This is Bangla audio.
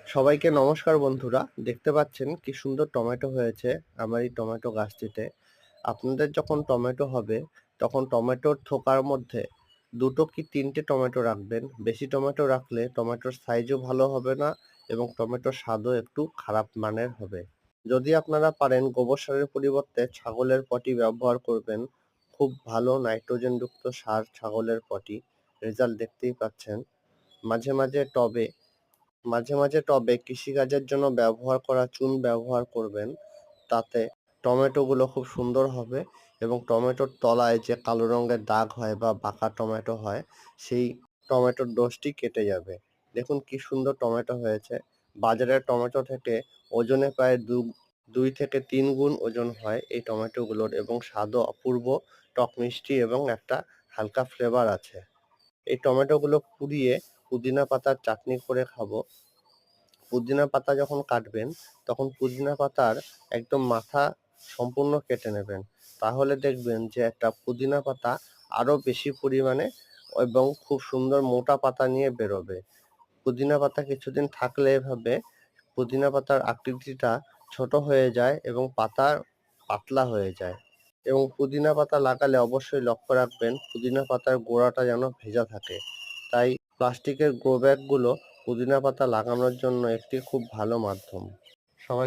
সবাইকে নমস্কার বন্ধুরা। দেখতে পাচ্ছেন কি সুন্দর টমেটো হয়েছে আমার এই টমেটো গাছটিতে। আপনাদের যখন টমেটো হবে তখন টমেটোর থোকার মধ্যে ২ টো কি ৩ টে টমেটো রাখবেন। বেশি টমেটো রাখলে টমেটোর সাইজও ভালো হবে না এবং টমেটোর স্বাদও একটু খারাপ মানের হবে। যদি আপনারা পারেন গোবর সারের পরিবর্তে ছাগলের পটি ব্যবহার করবেন। খুব ভালো নাইট্রোজেনযুক্ত সার ছাগলের পটি। রেজাল্ট দেখতেই পাচ্ছেন। মাঝে, মাঝে টবে মাঝে মাঝে কৃষিকাজের জন্য ব্যবহার করা চুন ব্যবহার করবেন। তাতে টমেটোগুলো খুব সুন্দর হবে এবং টমেটোর তলায় যে কালো রঙের দাগ হয় বা বাঁকা টমেটো হয়, সেই টমেটোর দোষটি কেটে যাবে। দেখুন কি সুন্দর টমেটো হয়েছে। বাজারের টমেটো থেকে ওজনে প্রায় ২ থেকে ৩ গুণ ওজন হয় এই টমেটোগুলোর এবং স্বাদও অপূর্ব টক মিষ্টি এবং একটা হালকা ফ্লেভার আছে। এই টমেটোগুলো পুড়িয়ে পুদিনা পাতার চাটনি করে খাবো। পুদিনা পাতা যখন কাটবেন তখন পুদিনা পাতার একদম মাথা সম্পূর্ণ কেটে নেবেন। তাহলে দেখবেন যে একটা পুদিনা পাতা আরো বেশি পরিমাণে এবং খুব সুন্দর মোটা পাতা নিয়ে বেরোবে। পুদিনা পাতা কিছুদিন থাকলে এভাবে পুদিনা পাতার আকৃতিটা ছোট হয়ে যায় এবং পাতা পাতলা হয়ে যায়। এবং পুদিনা পাতা লাগালে অবশ্যই লক্ষ্য রাখবেন পুদিনা পাতার গোড়াটা যেন ভেজা থাকে। তাই প্লাস্টিকের গ্রো ব্যাগগুলো পুদিনা পাতা লাগানোর জন্য একটি খুব ভালো মাধ্যম। সবাই